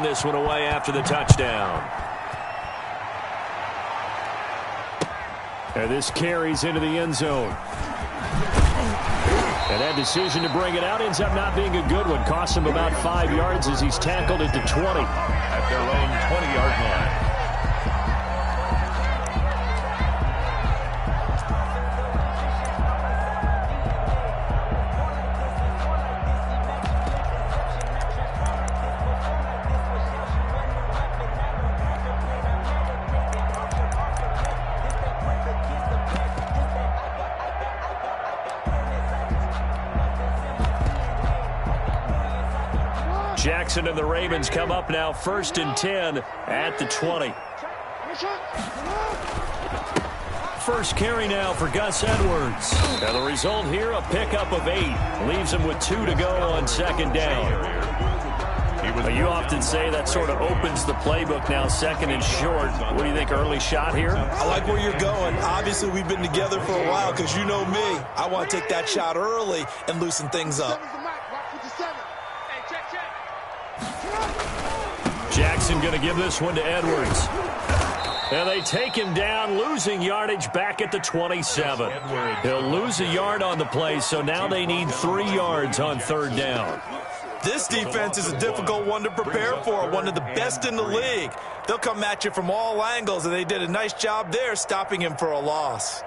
this one away after the touchdown. And this carries into the end zone. And that decision to bring it out ends up not being a good one. Costs him about 5 yards as he's tackled at the 20. At their own 20-yard line. Jackson and the Ravens come up now 1st and 10 at the 20. First carry now for Gus Edwards. And the result here, a pickup of 8. Leaves him with 2 to go on 2nd down. You often say that sort of opens the playbook now, 2nd and short. What do you think, early shot here? I like where you're going. Obviously, we've been together for a while because you know me. I want to take that shot early and loosen things up. Jackson going to give this one to Edwards. And they take him down, losing yardage back at the 27. He'll lose a yard on the play, so now they need 3 yards on 3rd down. This defense is a difficult one to prepare for, one of the best in the league. They'll come at you from all angles, and they did a nice job there stopping him for a loss.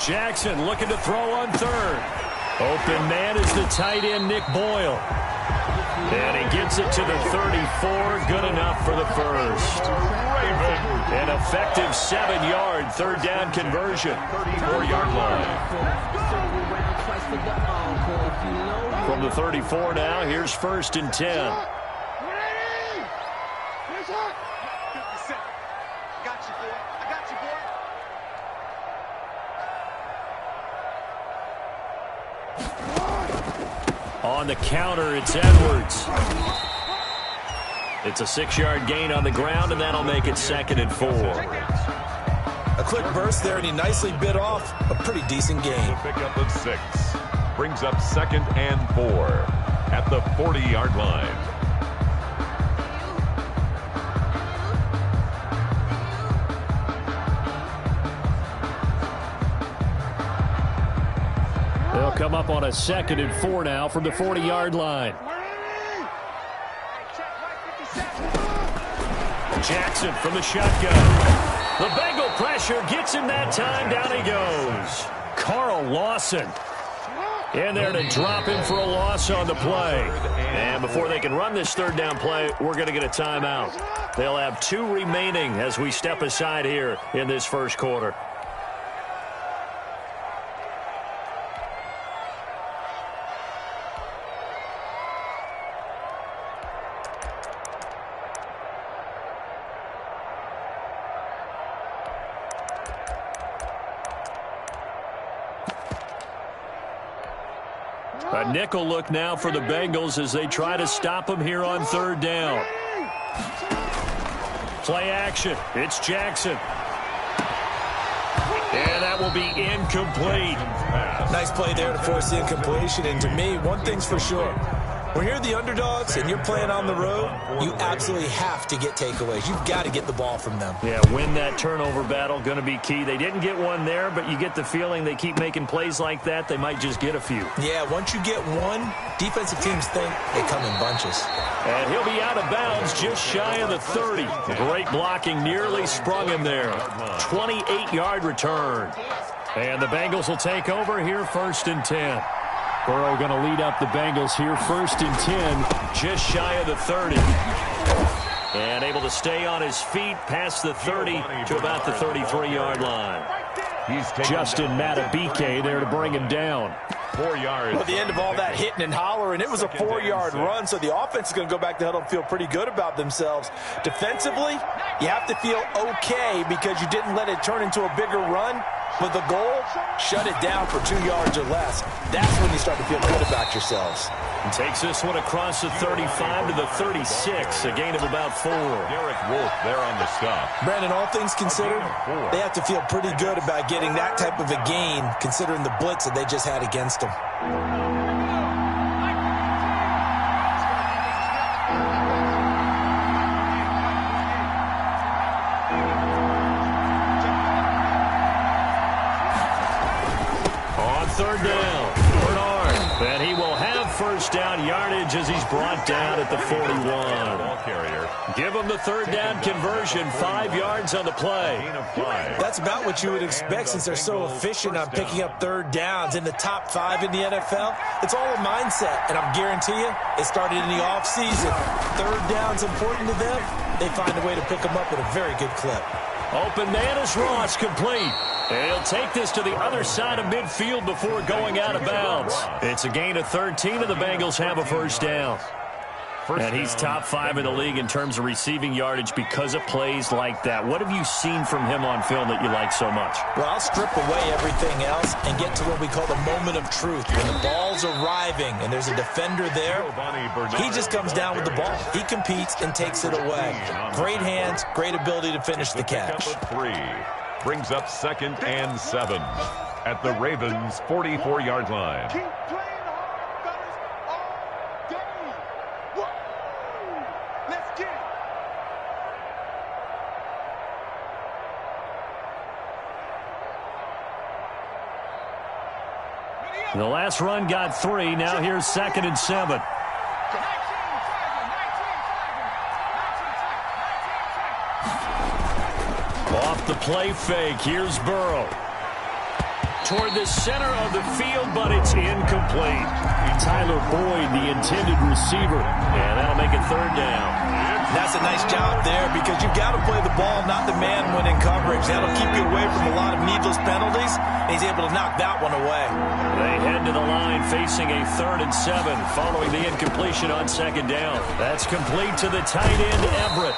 Jackson looking to throw on 3rd. Open man is the tight end, Nick Boyle. And he gets it to the 34. Good enough for the first. An effective 7-yard 3rd down conversion. 34-yard line. From the 34 now, here's 1st and 10. On the counter, it's Edwards. It's a 6-yard gain on the ground, and that'll make it 2nd and 4. A quick burst there, and he nicely bit off a pretty decent gain. The pickup of 6 brings up 2nd and 4 at the 40-yard line. They'll come up on a 2nd and 4 now from the 40-yard line. Jackson from the shotgun. The Bengal pressure gets him that time. Down he goes. Carl Lawson in there to drop him for a loss on the play. And before they can run this 3rd down play, we're going to get a timeout. They'll have 2 remaining as we step aside here in this 1st quarter. A nickel look now for the Bengals as they try to stop him here on 3rd down. Play action. It's Jackson. And that will be incomplete. Nice play there to force the incompletion. And to me, one thing's for sure. When you're the underdogs and you're playing on the road, you absolutely have to get takeaways. You've got to get the ball from them. Yeah, win that turnover battle, going to be key. They didn't get one there, but you get the feeling they keep making plays like that, they might just get a few. Yeah, once you get one, defensive teams think they come in bunches. And he'll be out of bounds just shy of the 30. Great blocking, nearly sprung him there. 28-yard return. And the Bengals will take over here 1st and 10. Burrow going to lead up the Bengals here 1st and 10, just shy of the 30. And able to stay on his feet past the 30 to about the 33-yard line. Justin Matabike there to bring him down. 4 yards. Well, at the end of all that hitting and hollering, it was a 4-yard run, so the offense is going to go back to huddle and feel pretty good about themselves. Defensively, you have to feel okay because you didn't let it turn into a bigger run. But the goal, shut it down for 2 yards or less. That's when you start to feel good about yourselves. And takes this one across the 35 to the 36, a gain of about 4. Derek Wolf there on the stop. Brandon, all things considered, they have to feel pretty good about getting that type of a gain, considering the blitz that they just had against them. Third down, Bernard, and he will have first down yardage as he's brought down at the 41. Ball carrier. Give him the third down conversion, 5 yards on the play. Gain of 5. That's about what you would expect since they're so efficient on picking up third downs in the top 5 in the NFL. It's all a mindset, and I'm guarantee you, it started in the offseason. Third down's important to them. They find a way to pick them up at a very good clip. Open man is Ross, complete. And he'll take this to the other side of midfield before going out of bounds. It's a gain of 13, and the Bengals have a first down. And he's top 5 in the league in terms of receiving yardage because of plays like that. What have you seen from him on film that you like so much? Well, I'll strip away everything else and get to what we call the moment of truth. When the ball's arriving and there's a defender there, he just comes down with the ball. He competes and takes it away. Great hands, great ability to finish the catch. Number 3 brings up 2nd and 7 at the Ravens' 44-yard line. The last run got 3. Now here's 2nd and 7. Off the play fake. Here's Burrow. Toward the center of the field, but it's incomplete. Tyler Boyd, the intended receiver. And that'll make it third down. That's a nice job there because you've got to play the ball, not the man when in coverage. That'll keep you away from a lot of needless penalties. And he's able to knock that one away. They head to the line facing a 3rd and 7 following the incompletion on 2nd down. That's complete to the tight end, Everett.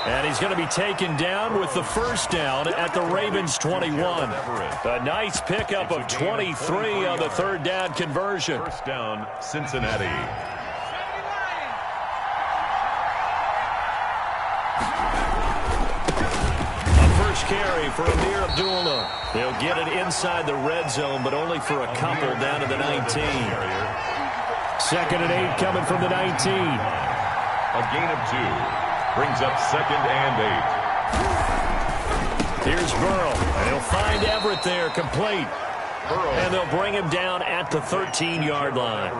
And he's going to be taken down with the first down at the Ravens' 21. A nice pickup of 23 on the third down conversion. First down, Cincinnati. First carry for Amir Abdullah. They'll get it inside the red zone, but only for a couple down to the 19. 2nd and 8 coming from the 19. A gain of 2. Brings up 2nd and 8. Here's Burrow, and he'll find Everett there, complete. And they'll bring him down at the 13-yard line.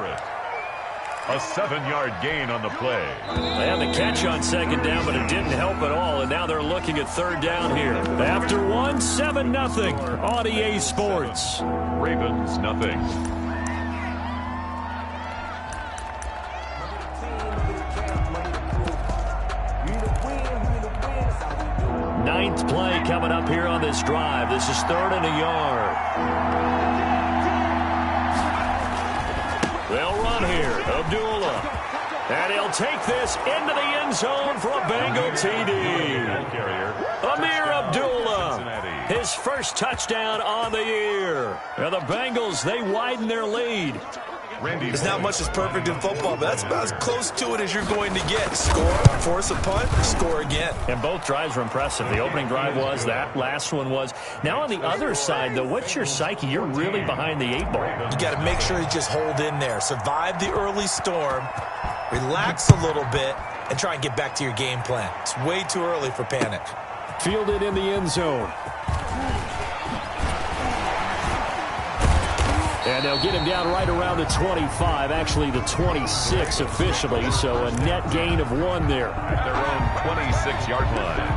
A 7-yard gain on the play. They had the catch on 2nd down, but it didn't help at all, and now they're looking at 3rd down here. After 1, 7-0 on EA Sports. Ravens, nothing. Ninth play coming up here on this drive. This is 3rd and a yard. They'll run here. Abdullah. And he'll take this into the end zone for a Bengal TD. Amir Abdullah, his first touchdown on the year. And the Bengals, they widen their lead. There's not much that's perfect in football, but that's about as close to it as you're going to get. Score, force a punt, score again. And both drives were impressive. The opening drive was, that last one was. Now on the other side, though, what's your psyche? You're really behind the 8 ball. You got to make sure you just hold in there. Survive the early storm, relax a little bit, and try and get back to your game plan. It's way too early for panic. Fielded in the end zone. And they'll get him down right around the 25, actually the 26 officially, so a net gain of 1 there. At their own 26-yard line.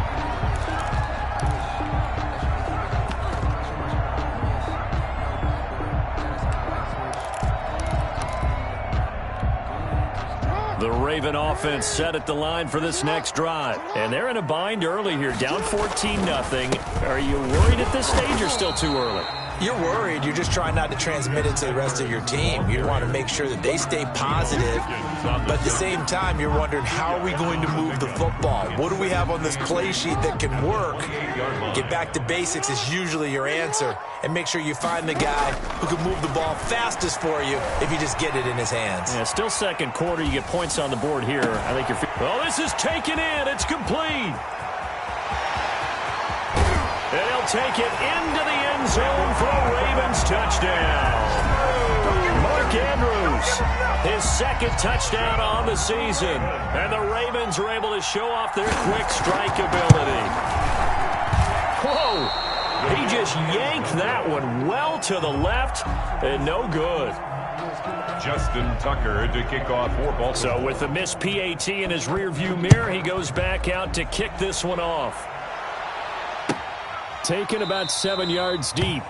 The Raven offense set at the line for this next drive. And they're in a bind early here, down 14-0. Are you worried at this stage or still too early? You're worried. You're just trying not to transmit it to the rest of your team. You want to make sure that they stay positive, but at the same time, you're wondering, how are we going to move the football? What do we have on this play sheet that can work? Get back to basics is usually your answer, and make sure you find the guy who can move the ball fastest for you if you just get it in his hands. Yeah, still second quarter. You get points on the board here. I think you're... Oh, this is taken in. It's complete. And he'll take it into the end zone for a Ravens touchdown. Mark Andrews, his second touchdown on the season. And the Ravens are able to show off their quick strike ability. Whoa! He just yanked that one well to the left, and no good. Justin Tucker to kick off for Baltimore. So with the missed PAT in his rearview mirror, he goes back out to kick this one off. Taken about 7 yards deep.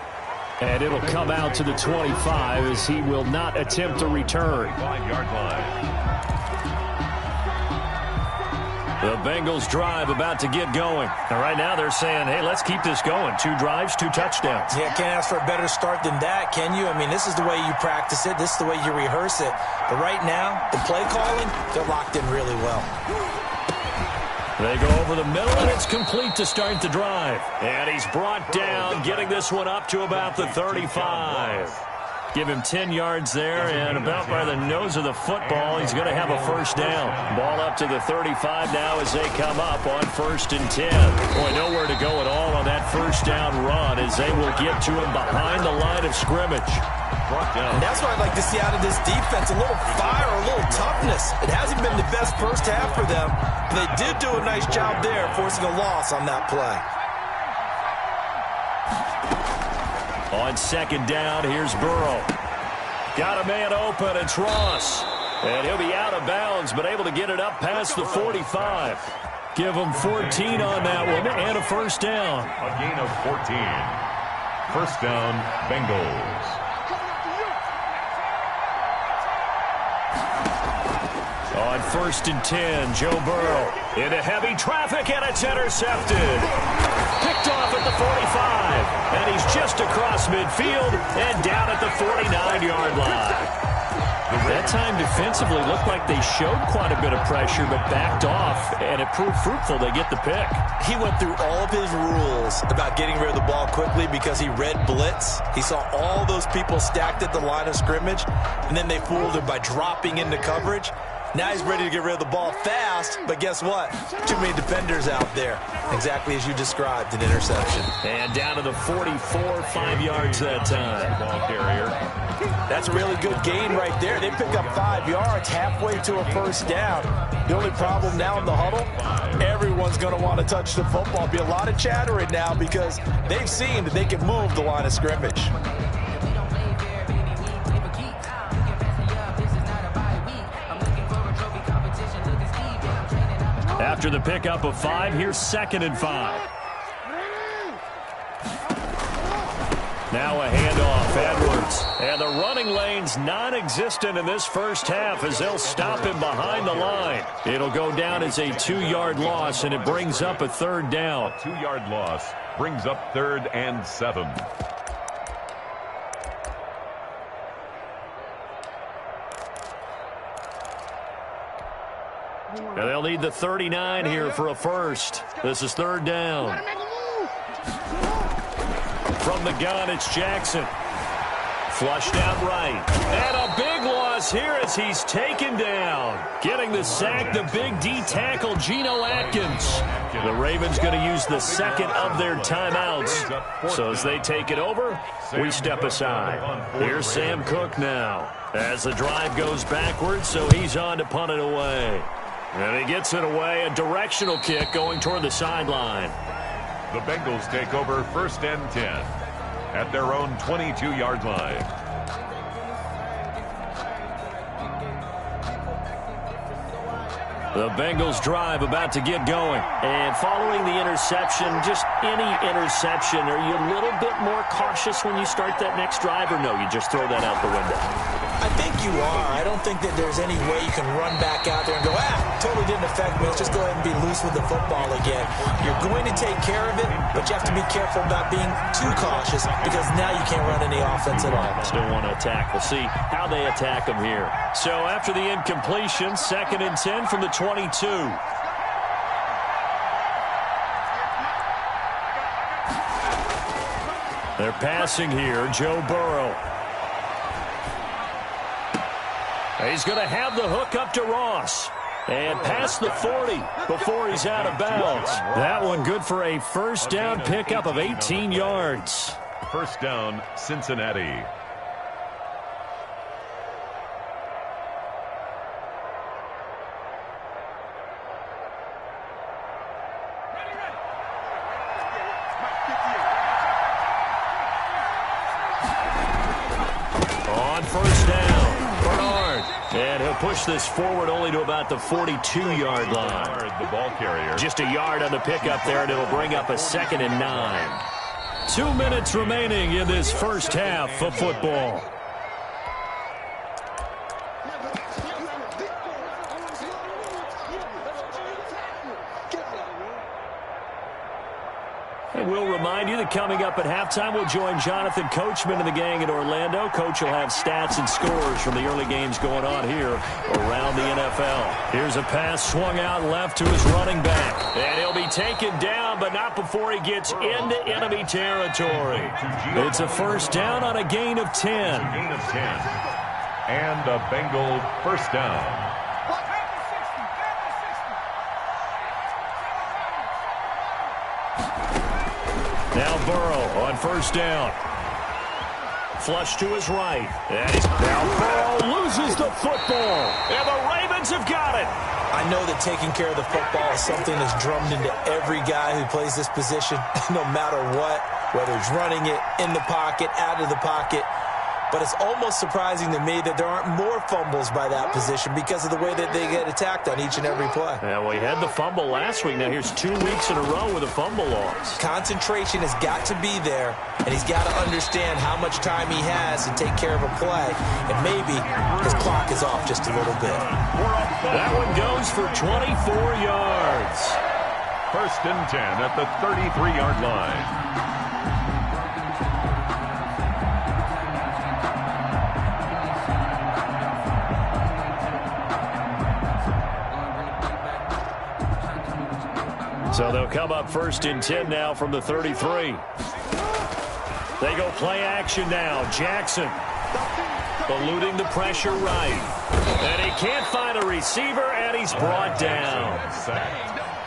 And it'll come out to the 25 as he will not attempt a return. 5-yard line. The Bengals drive about to get going. And right now they're saying, hey, let's keep this going. 2 drives, 2 touchdowns. Yeah, can't ask for a better start than that, can you? I mean, this is the way you practice it. This is the way you rehearse it. But right now, the play calling, they're locked in really well. They go over the middle, and it's complete to start the drive. And he's brought down, getting this one up to about the 35. Give him 10 yards there, and about by the nose of the football, he's going to have a first down. Ball up to the 35 now as they come up on 1st and 10. Boy, nowhere to go at all on that first down run as they will get to him behind the line of scrimmage. And that's what I'd like to see out of this defense, a little fire, a little toughness. It hasn't been the best first half for them, but they did do a nice job there forcing a loss on that play. On 2nd down, here's Burrow. Got a man open, it's Ross. And he'll be out of bounds, but able to get it up past the 45. Give him 14 on that one and a first down. A gain of 14. First down, Bengals. On 1st and 10, Joe Burrow into heavy traffic, and it's intercepted. Picked off at the 45, and he's just across midfield and down at the 49-yard line. That time defensively looked like they showed quite a bit of pressure, but backed off, and it proved fruitful. They get the pick. He went through all of his rules about getting rid of the ball quickly because he read blitz. He saw all those people stacked at the line of scrimmage, and then they fooled him by dropping into coverage. Now he's ready to get rid of the ball fast, but guess what? Too many defenders out there. Exactly as you described, an interception. And down to the 44, 5 yards that time. Ball carrier. That's a really good gain right there. They pick up 5 yards halfway to a first down. The only problem now in the huddle, everyone's going to want to touch the football. Be a lot of chattering now because they've seen that they can move the line of scrimmage. After the pickup of 5, here's 2nd and 5. Now a handoff, Edwards. And the running lane's non-existent in this first half as they'll stop him behind the line. It'll go down as a 2-yard loss, and it brings up a 3rd down. 2-yard loss brings up 3rd and 7. And they'll need the 39 here for a first. This is 3rd down. From the gun, it's Jackson. Flushed out right. And a big loss here as he's taken down. Getting the sack, the big D tackle, Geno Atkins. The Ravens going to use the 2nd of their timeouts. So as they take it over, we step aside. Here's Sam Cook now. As the drive goes backwards, so he's on to punt it away. And he gets it away, a directional kick going toward the sideline. The Bengals take over 1st and 10 at their own 22-yard line. The Bengals drive about to get going. And following the interception, just any interception, are you a little bit more cautious when you start that next drive, or no, you just throw that out the window? I think you are. I don't think that there's any way you can run back out there and go, totally didn't affect me. Let's just go ahead and be loose with the football again. You're going to take care of it, but you have to be careful about being too cautious because now you can't run any offense at all. Still want to attack. We'll see how they attack them here. So after the incompletion, 2nd and 10 from the 22. They're passing here, Joe Burrow. He's going to have the hook up to Ross. And past the 40 before he's out of bounds. That one good for a first down pickup of 18 yards. First down, Cincinnati. On first down, Bernard. And he'll push this forward only to about the 42-yard line. The ball carrier. Just a yard on the pickup there, and it'll bring up a 2nd and 9. 2 minutes remaining in this first half of football. And we'll remind you that coming up at halftime, we'll join Jonathan Coachman and the gang in Orlando. Coach will have stats and scores from the early games going on here around the NFL. Here's a pass swung out left to his running back. And he'll be taken down, but not before he gets into enemy territory. It's a first down on a gain of 10. Gain of 10. And a Bengal first down. Now Burrow on first down. Flush to his right. Now Burrow loses the football. And the Ravens have got it. I know that taking care of the football is something that's drummed into every guy who plays this position, no matter what, whether it's running it, in the pocket, out of the pocket. But it's almost surprising to me that there aren't more fumbles by that position because of the way that they get attacked on each and every play. Yeah, well, he had the fumble last week. Now here's 2 weeks in a row with a fumble loss. Concentration has got to be there, and he's got to understand how much time he has to take care of a play. And maybe his clock is off just a little bit. That one goes for 24 yards. First and 10 at the 33-yard line. So they'll come up first and 10 now from the 33. They go play action now. Jackson eluding the pressure right. And he can't find a receiver, and he's brought down.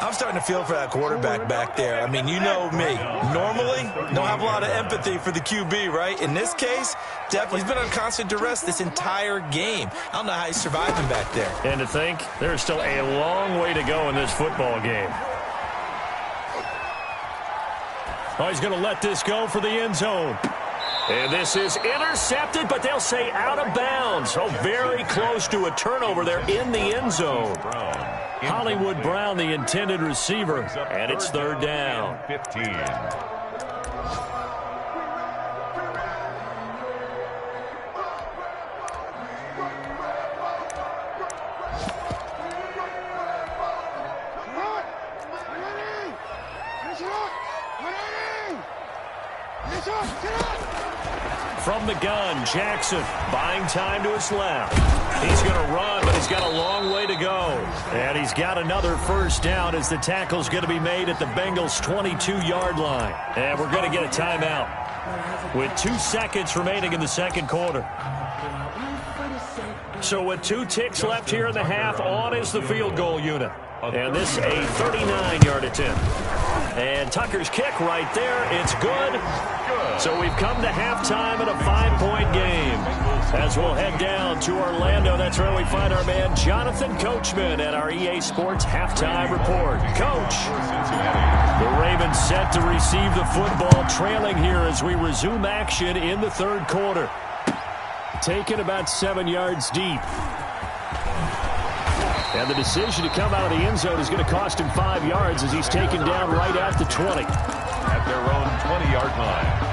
I'm starting to feel for that quarterback back there. I mean, you know me. Normally, don't have a lot of empathy for the QB, right? In this case, definitely. He's been on constant duress this entire game. I don't know how he's surviving back there. And to think, there's still a long way to go in this football game. Oh, he's going to let this go for the end zone. And this is intercepted, but they'll say out of bounds. Oh, very close to a turnover there in the end zone. Hollywood Brown, the intended receiver, and it's third down. 15. From the gun, Jackson buying time to his left. He's going to run, but he's got a long way to go. And he's got another first down as the tackle's going to be made at the Bengals' 22-yard line. And we're going to get a timeout with 2 seconds remaining in the second quarter. So with 2 ticks left here in the half, on is the field goal unit. And this a 39-yard attempt. And Tucker's kick right there. It's good. So we've come to halftime in a 5-point game. As we'll head down to Orlando, that's where we find our man Jonathan Coachman at our EA Sports Halftime Report. Coach, the Ravens set to receive the football, trailing here as we resume action in the third quarter. Taken about 7 yards deep. And the decision to come out of the end zone is going to cost him 5 yards as he's taken down right at the 20. At their own 20-yard line.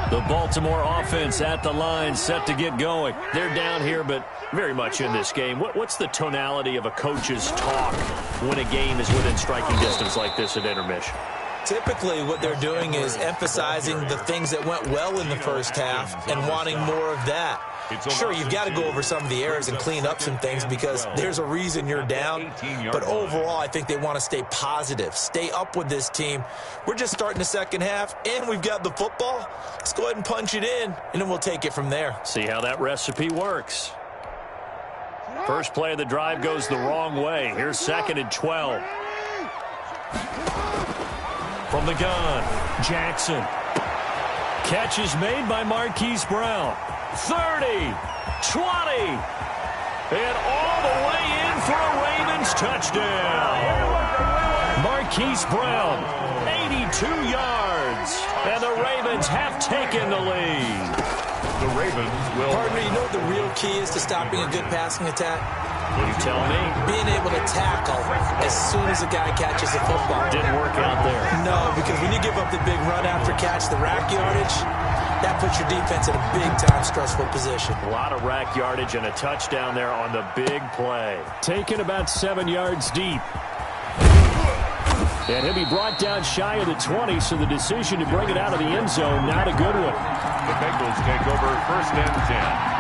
The Baltimore offense at the line, set to get going. They're down here, but very much in this game. What's the tonality of a coach's talk when a game is within striking distance like this at intermission? Typically, what they're doing is emphasizing the things that went well in the first half and wanting more of that. Sure, you've got to go over some of the errors and clean up some things because there's a reason you're down. But overall, I think they want to stay positive, stay up with this team. We're just starting the second half, and we've got the football. Let's go ahead and punch it in, and then we'll take it from there. See how that recipe works. First play of the drive goes the wrong way. Here's 2nd and 12. From the gun, Jackson. Catch is made by Marquise Brown. 30, 20, and all the way in for a Ravens touchdown. Marquise Brown, 82 yards, and the Ravens have taken the lead. The Ravens will... Partner, you know what the real key is to stopping a good passing attack? You tell me. Being able to tackle as soon as a guy catches the football. Didn't work out there. No, because when you give up the big run after catch, the rack yardage, that puts your defense in a big-time stressful position. A lot of rack yardage and a touchdown there on the big play. Taken about 7 yards deep. And he'll be brought down shy of the 20, so the decision to bring it out of the end zone, not a good one. The Bengals take over 1st and 10.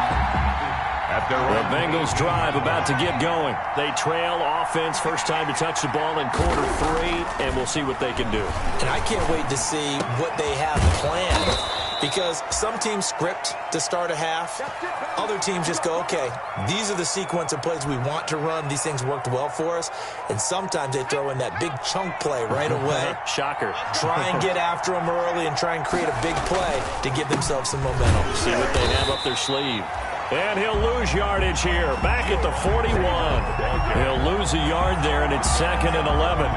The Bengals drive about to get going. They trail offense, first time to touch the ball in quarter 3, and we'll see what they can do. And I can't wait to see what they have planned. Because some teams script to start a half. Other teams just go, okay, these are the sequence of plays we want to run. These things worked well for us. And sometimes they throw in that big chunk play right away. Shocker. Try and get after them early and try and create a big play to give themselves some momentum. See what they have up their sleeve. And he'll lose yardage here. Back at the 41. He'll lose a yard there, and it's 2nd and 11.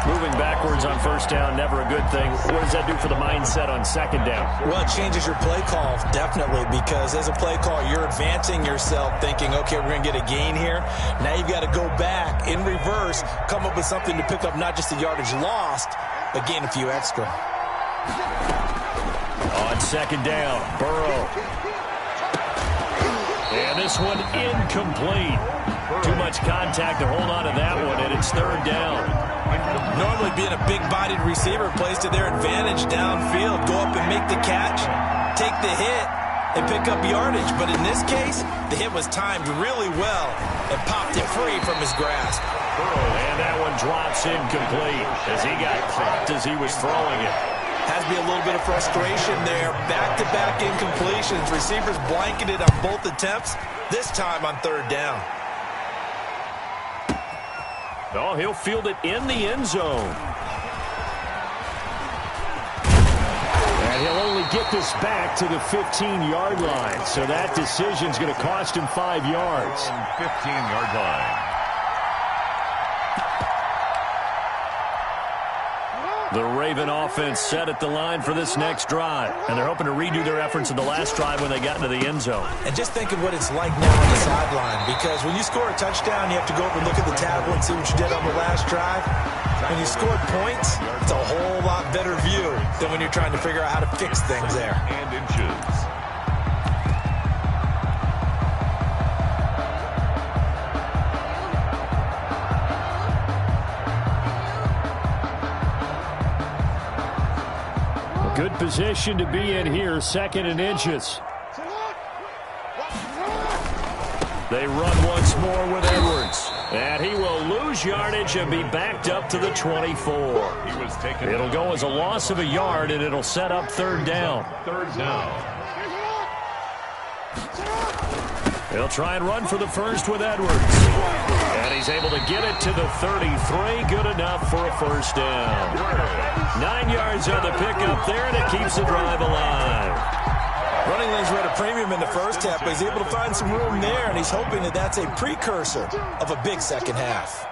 Moving backwards on first down, never a good thing. What does that do for the mindset on 2nd down? Well, it changes your play call, definitely, because as a play call, you're advancing yourself thinking, okay, we're going to get a gain here. Now you've got to go back in reverse, come up with something to pick up not just the yardage lost, but gain a few extra. On 2nd down, Burrow. And this one incomplete. Too much contact to hold on to that one, and it's 3rd down. Normally being a big-bodied receiver plays to their advantage downfield. Go up and make the catch, take the hit, and pick up yardage. But in this case, the hit was timed really well and popped it free from his grasp. And that one drops incomplete as he got caught as he was throwing it. Has to be a little bit of frustration there. Back-to-back incompletions. Receivers blanketed on both attempts, this time on 3rd down. Oh, he'll field it in the end zone. And he'll only get this back to the 15-yard line. So that decision's going to cost him 5 yards. 15-yard line. The Raven offense set at the line for this next drive. And they're hoping to redo their efforts in the last drive when they got into the end zone. And just think of what it's like now on the sideline. Because when you score a touchdown, you have to go over and look at the table and see what you did on the last drive. When you scored points, it's a whole lot better view than when you're trying to figure out how to fix things there. And inches. Good position to be in here, 2nd and inches. They run once more with Edwards. And he will lose yardage and be backed up to the 24. He was taken. It'll go as a loss of a yard, and it'll set up 3rd down. 3rd down. He'll try and run for the first with Edwards. And he's able to get it to the 33. Good enough for a 1st down. 9 yards on the pickup there, and it keeps the drive alive. Running lanes were at a premium in the first half, but he's able to find some room there, and he's hoping that that's a precursor of a big second half.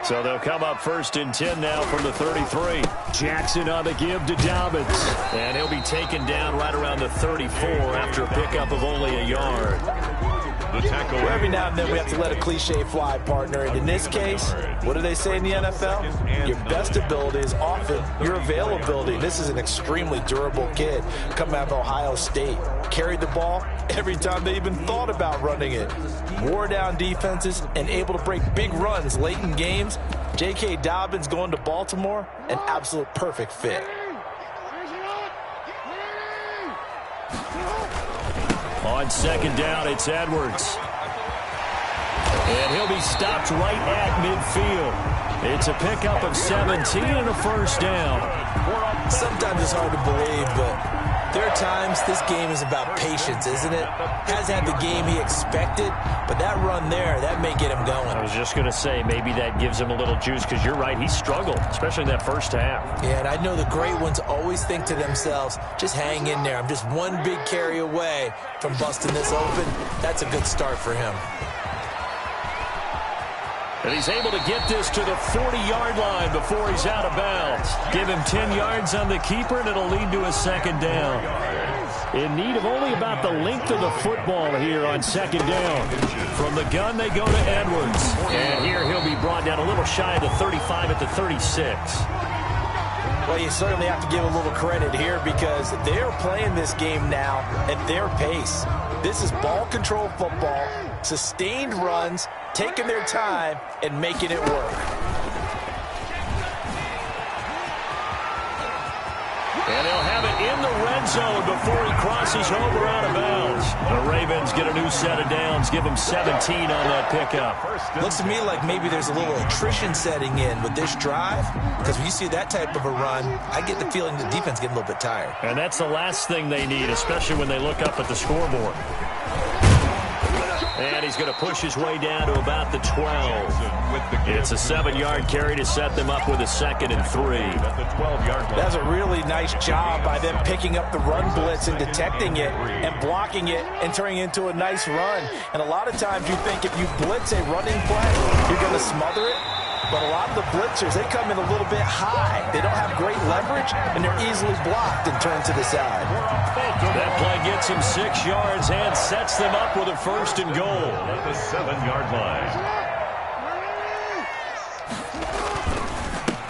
So they'll come up 1st and 10 now from the 33. Jackson on the give to Dobbins. And he'll be taken down right around the 34 after a pickup of only a yard. The tackle. Every now and then we have to let a cliche fly, partner. And in this case, what do they say in the NFL? Your best ability is often your availability. This is an extremely durable kid coming out of Ohio State. Carried the ball every time they even thought about running it. Wore down defenses and able to break big runs late in games. J.K. Dobbins going to Baltimore, an absolute perfect fit. On second down, it's Edwards. And he'll be stopped right at midfield. It's a pickup of 17 and a first down. Sometimes it's hard to believe, but there are times this game is about patience, isn't it? Has had the game he expected, but that run there, that may get him going. I was just going to say, maybe that gives him a little juice, because you're right, he struggled, especially in that first half. Yeah, and I know the great ones always think to themselves, just hang in there. I'm just one big carry away from busting this open. That's a good start for him. And he's able to get this to the 40-yard line before he's out of bounds. Give him 10 yards on the keeper, and it'll lead to a second down. In need of only about the length of the football here on second down. From the gun, they go to Edwards. And here he'll be brought down a little shy of the 35 at the 36. Well, you certainly have to give a little credit here because they're playing this game now at their pace. This is ball control football, sustained runs, taking their time and making it work. And he'll have it in the red zone before he crosses over out of bounds. The Ravens get a new set of downs, give him 17 on that pickup. Looks to me like maybe there's a little attrition setting in with this drive, because when you see that type of a run, I get the feeling the defense getting a little bit tired. And that's the last thing they need, especially when they look up at the scoreboard. And he's going to push his way down to about the 12. It's a 7-yard carry to set them up with a 2nd and 3. That's a really nice job by them picking up the run blitz and detecting it and blocking it and turning it into a nice run. And a lot of times you think if you blitz a running play, you're going to smother it. But a lot of the blitzers, they come in a little bit high. They don't have great leverage, and they're easily blocked and turned to the side. That play gets him 6 yards and sets them up with a 1st and goal. At the 7-yard line.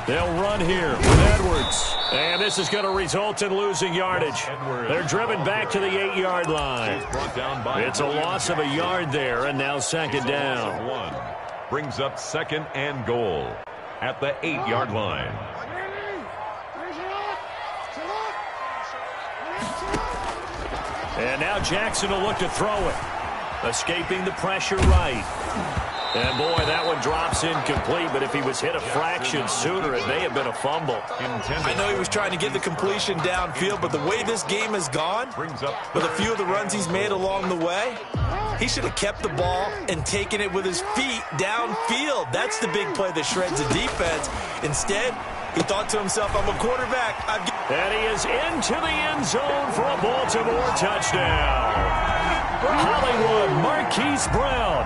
They'll run here with Edwards. And this is going to result in losing yardage. They're driven back to the 8-yard line. It's a loss of a yard there, and now 2nd down. Brings up 2nd and goal at the 8-yard line. And now Jackson will look to throw it. Escaping the pressure right. And boy, that one drops incomplete, but if he was hit a fraction sooner, it may have been a fumble. I know he was trying to get the completion downfield, but the way this game has gone, with a few of the runs he's made along the way, he should have kept the ball and taken it with his feet downfield. That's the big play that shreds the defense. Instead, he thought to himself, I'm a quarterback. And he is into the end zone for a Baltimore touchdown. Hollywood Marquise Brown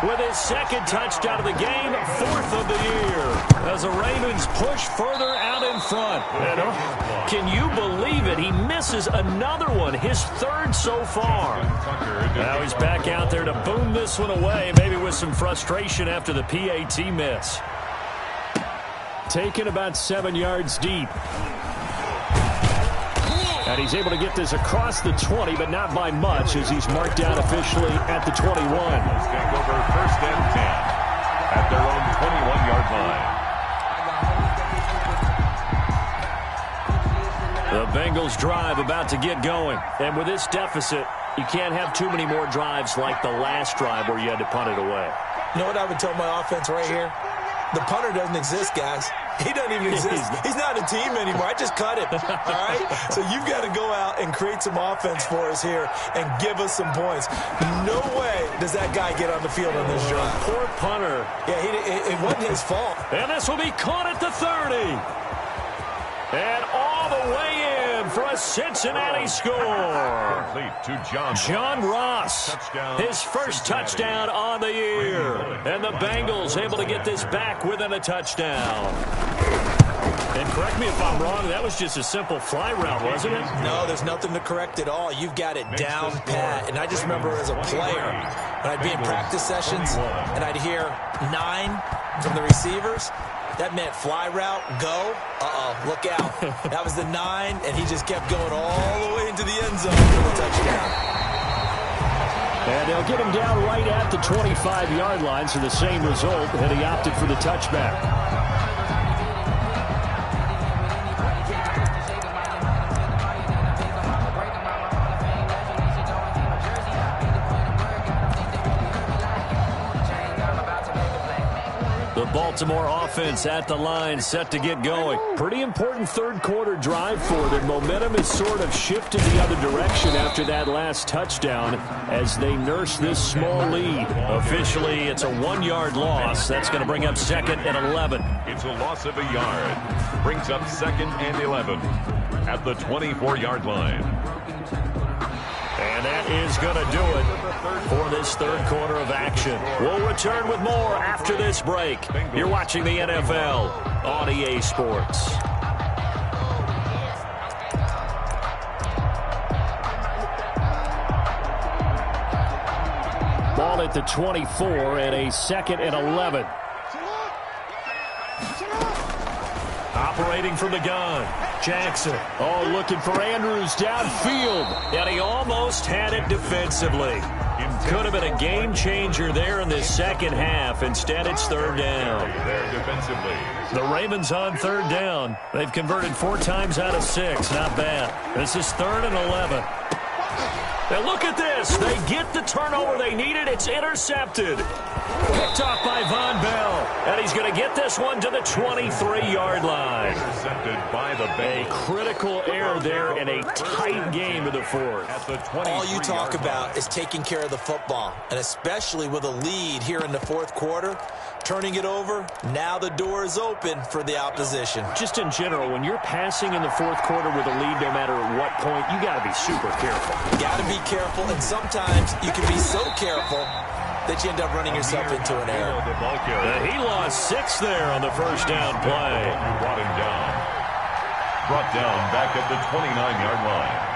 with his 2nd touchdown of the game, 4th of the year, as the Ravens push further out in front. And can you believe it? He misses another one, his 3rd so far. Now he's back out there to boom this one away, maybe with some frustration after the PAT miss. Taken about 7 yards deep. And he's able to get this across the 20, but not by much, as he's marked down officially at the 21. Take over 1st and 10 at their own 21-yard line. The Bengals drive about to get going. And with this deficit, you can't have too many more drives like the last drive where you had to punt it away. You know what I would tell my offense right here? The punter doesn't exist, guys. He doesn't even exist. He's not a team anymore. I just cut him. All right? So you've got to go out and create some offense for us here and give us some points. No way does that guy get on the field on this drive. Poor punter. Yeah, it wasn't his fault. And this will be caught at the 30. And all the way in for a Cincinnati score. John Ross, his 1st touchdown on the year. And the Bengals able to get this back within a touchdown. And correct me if I'm wrong, that was just a simple fly route, wasn't it? No, there's nothing to correct at all. You've got it down pat. And I just remember as a player, when I'd be in practice sessions and I'd hear 9 from the receivers, that meant fly route, go. Look out. That was the 9, and he just kept going all the way into the end zone for the touchdown. And they'll get him down right at the 25-yard line, so the same result, and he opted for the touchback. Baltimore offense at the line, set to get going. Pretty important third quarter drive for them. Momentum has sort of shifted the other direction after that last touchdown as they nurse this small lead. Officially, it's a 1-yard loss. That's going to bring up 2nd and 11. It's a loss of a yard. Brings up 2nd and 11 at the 24-yard line. And that is going to do it for this third quarter of action. We'll return with more after this break. You're watching the NFL on EA Sports. Ball at the 24 and a 2nd and 11. Operating from the gun. Jackson, looking for Andrews downfield, and he almost had it defensively. Could have been a game changer there in this second half. Instead, it's third down. The Ravens on third down. They've converted 4 times out of 6. Not bad. This is 3rd and 11. And look at this. They get the turnover they needed. It's intercepted. Picked off by Von Bell. And he's going to get this one to the 23-yard line. Intercepted by the Bengals. A critical error there in a tight game of the fourth. All you talk about is taking care of the football, and especially with a lead here in the fourth quarter. Turning it over, now the door is open for the opposition. Just in general, when you're passing in the fourth quarter with a lead, no matter at what point, you got to be super careful. Got to be careful, and sometimes you can be so careful that you end up running yourself into an error. He lost 6 there on the first down play. Brought him down. Brought down back at the 29-yard line.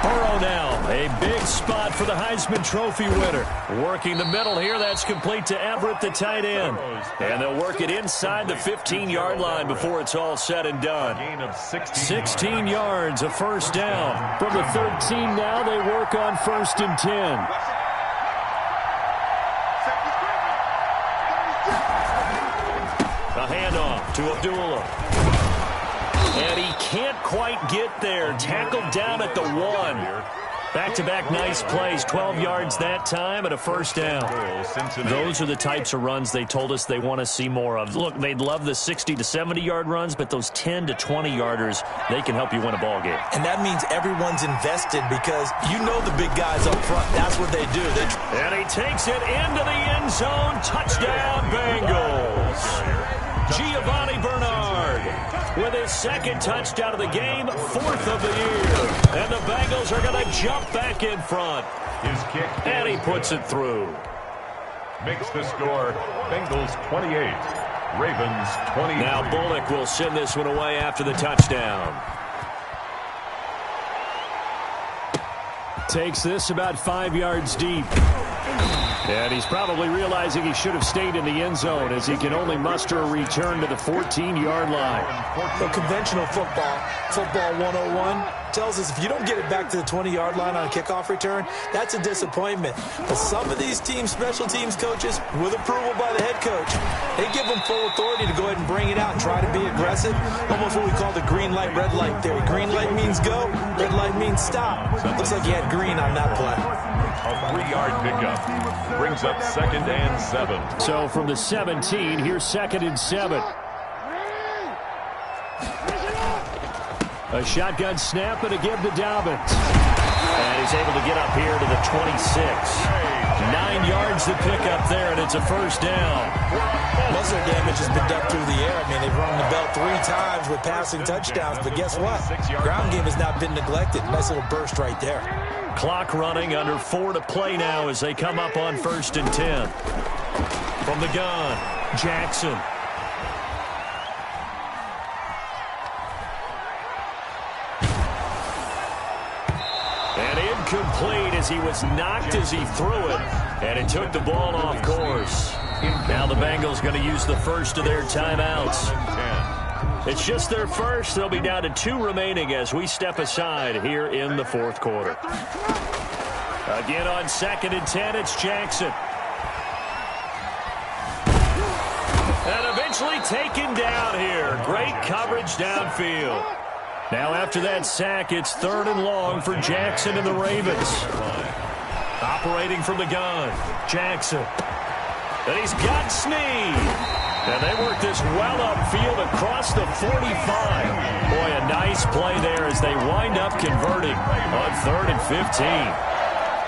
Burrow now, a big spot for the Heisman Trophy winner. Working the middle here, that's complete to Everett, the tight end. And they'll work it inside the 15-yard line before it's all said and done. 16 yards, a first down. From the 13 now, they work on 1st and 10. A handoff to Abdullah. And he can't quite get there. Tackled down at the 1. Back-to-back nice plays. 12 yards that time and a first down. Those are the types of runs they told us they want to see more of. Look, they'd love the 60 to 70-yard runs, but those 10 to 20-yarders, they can help you win a ball game. And that means everyone's invested because you know the big guys up front. That's what they do. And he takes it into the end zone. Touchdown, Bengals. Giovanni Bernard with his 2nd touchdown of the game, 4th of the year. And the Bengals are going to jump back in front. His kick. And he puts it through. Makes the score Bengals 28, Ravens 20. Now Bullock will send this one away after the touchdown. Takes this about 5 yards deep. And he's probably realizing he should have stayed in the end zone as he can only muster a return to the 14-yard line. So conventional football 101, tells us if you don't get it back to the 20-yard line on a kickoff return, that's a disappointment. But some of these special teams coaches, with approval by the head coach, they give them full authority to go ahead and bring it out and try to be aggressive. Almost what we call the green light, red light theory. Green light means go, red light means stop. Looks like he had green on that play. A 3-yard pickup brings up 2nd and 7. So from the 17, here's 2nd and 7. A shotgun snap and a give to Dobbins. And he's able to get up here to the 26. 9 yards to pick up there, and it's a first down. Most of their damage has been done through the air. I mean, they've rung the bell 3 times with passing touchdowns, but guess what? Ground game has not been neglected. Nice little burst right there. Clock running, under 4 to play now as they come up on 1st and 10. From the gun, Jackson. And incomplete as he was knocked as he threw it, and it took the ball off course. Now the Bengals going to use the first of their timeouts. It's just their first. They'll be down to 2 remaining as we step aside here in the fourth quarter. Again on 2nd and 10, it's Jackson. And eventually taken down here. Great coverage downfield. Now after that sack, it's 3rd and long for Jackson and the Ravens. Operating from the gun, Jackson. And he's got Snead. And they work this well upfield across the 45. Boy, a nice play there as they wind up converting on 3rd and 15.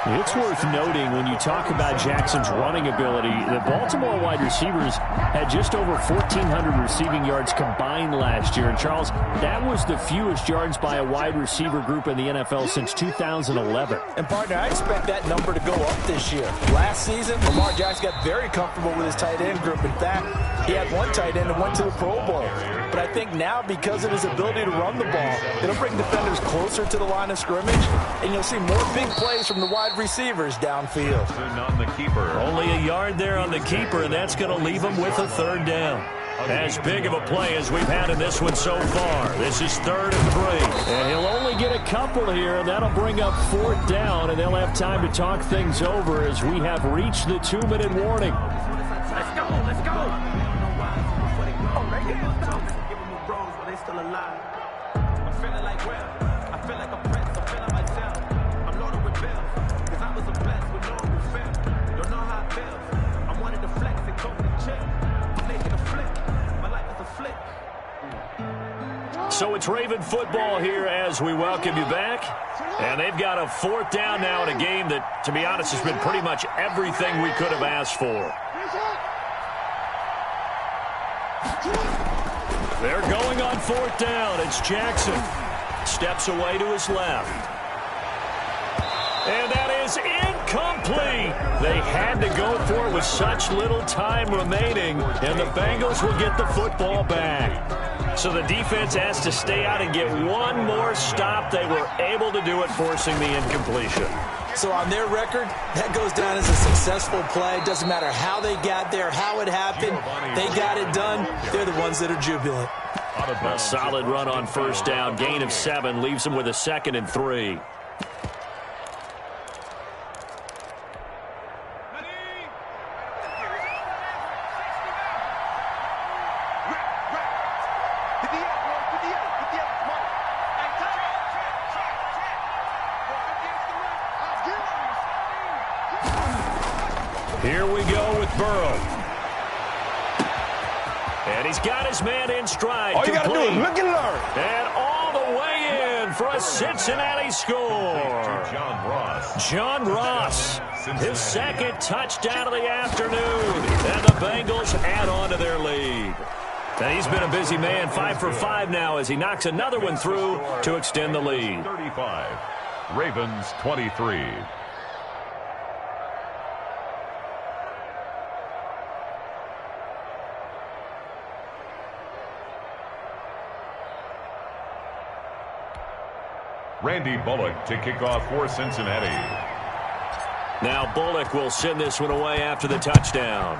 It's worth noting when you talk about Jackson's running ability, the Baltimore wide receivers had just over 1,400 receiving yards combined last year. And, Charles, that was the fewest yards by a wide receiver group in the NFL since 2011. And, partner, I expect that number to go up this year. Last season, Lamar Jackson got very comfortable with his tight end group. In fact, he had one tight end that went to the Pro Bowl. But I think now, because of his ability to run the ball, it'll bring defenders closer to the line of scrimmage, and you'll see more big plays from the wide receivers downfield. On the keeper. Only a yard there on the keeper, and that's going to leave him with a 3rd down. As big of a play as we've had in this one so far. This is 3rd and 3. And he'll only get a couple here, and that'll bring up 4th down, and they'll have time to talk things over as we have reached the 2-minute warning. Let's go, let's go. Still alive. I'm feeling like I feel like a prince, I'm feeling myself. I'm loaded with bills, cause I was a blessed with no one feel. Don't know how it feels. I wanted to flex and go to the chill. I'm making a flip. My life is a flick. So it's Raven football here as we welcome you back. And they've got a 4th down now in a game that, to be honest, has been pretty much everything we could have asked for. They're going on 4th down. It's Jackson. Steps away to his left. And that is incomplete. They had to go for it with such little time remaining, and the Bengals will get the football back. So the defense has to stay out and get one more stop. They were able to do it, forcing the incompletion. So on their record, that goes down as a successful play. Doesn't matter how they got there, how it happened. They got it done. They're the ones that are jubilant. A solid run on 1st down. Gain of 7 leaves them with a 2nd and 3. Here we go with Burrow. And he's got his man in stride. All you got to do is look and learn. And all the way in for a Cincinnati score. John Ross, his 2nd touchdown of the afternoon. And the Bengals add on to their lead. And he's been a busy man, 5 for 5 now as he knocks another one through to extend the lead. 35, Ravens 23. Randy Bullock to kick off for Cincinnati. Now Bullock will send this one away after the touchdown.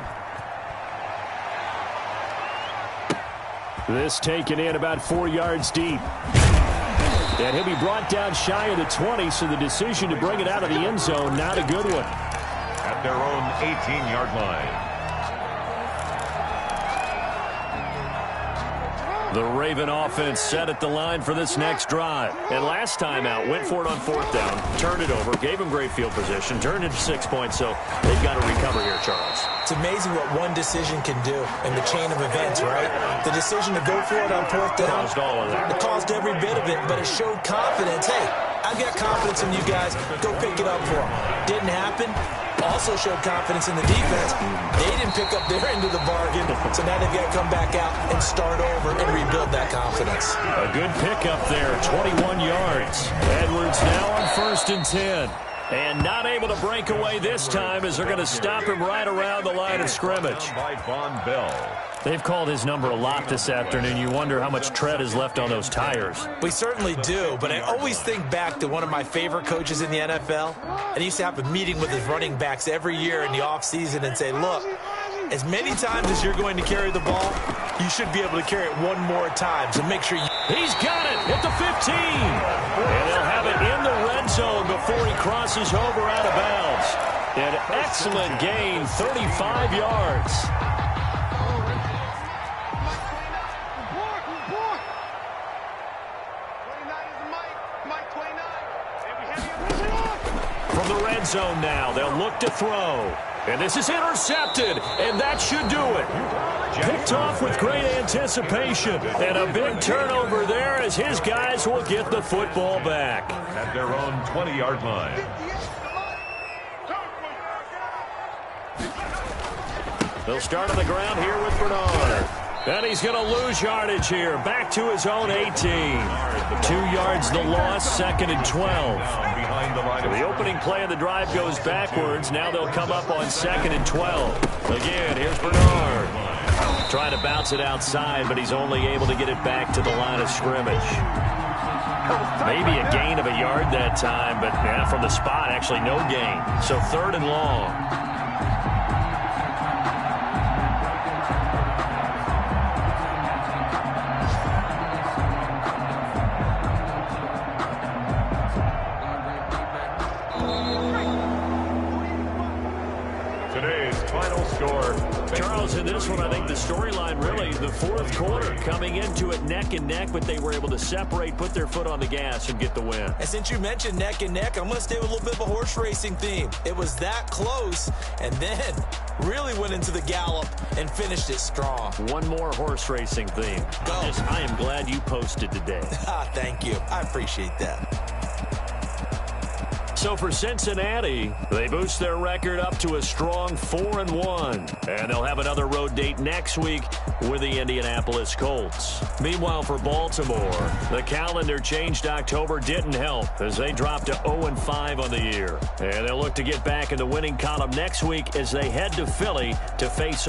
This taken in about 4 yards deep. And he'll be brought down shy of the 20, so the decision to bring it out of the end zone, not a good one. At their own 18-yard line. The Raven offense set at the line for this next drive. And last time out, went for it on 4th down, turned it over, gave him great field position, turned it to 6 points, so they've got to recover here, Charles. It's amazing what one decision can do in the chain of events, right? The decision to go for it on 4th down, Caused all of that. it caused every bit of it, but it showed confidence. Hey, I've got confidence in you guys. Go pick it up for them. Didn't happen. Also showed confidence in the defense. They didn't pick up their end of the bargain, so now they've got to come back out and start over and rebuild that confidence. A good pickup there, 21 yards. Edwards now on 1st and 10. And not able to break away this time as they're going to stop him right around the line of scrimmage. By Von Bell. They've called his number a lot this afternoon. You wonder how much tread is left on those tires. We certainly do, but I always think back to one of my favorite coaches in the NFL. And he used to have a meeting with his running backs every year in the offseason and say, look, as many times as you're going to carry the ball, you should be able to carry it one more time. So make sure you... He's got it at the 15. And they'll have it in the red zone before he crosses over out of bounds. An excellent gain, 35 yards. From the red zone now, they'll look to throw. And this is intercepted, and that should do it. Picked off with great anticipation, and a big turnover there as his guys will get the football back. At their own 20-yard line. They'll start on the ground here with Bernard. And he's going to lose yardage here. Back to his own 18. 2 yards the loss, 2nd and 12. Behind the line. The opening play of the drive goes backwards. Now they'll come up on 2nd and 12. Again, here's Bernard. Trying to bounce it outside, but he's only able to get it back to the line of scrimmage. Maybe a gain of a yard that time, but yeah, from the spot, actually no gain. So 3rd and long. Charles, in this one, I think the storyline really, the 4th quarter, coming into it neck and neck, but they were able to separate, put their foot on the gas, and get the win. And since you mentioned neck and neck, I'm going to stay with a little bit of a horse racing theme. It was that close, and then really went into the gallop and finished it strong. One more horse racing theme. Go. I am glad you posted today. Thank you. I appreciate that. So for Cincinnati, they boost their record up to a strong 4-1. And they'll have another road date next week with the Indianapolis Colts. Meanwhile, for Baltimore, the calendar changed. October didn't help as they dropped to 0-5 on the year. And they'll look to get back in the winning column next week as they head to Philly to face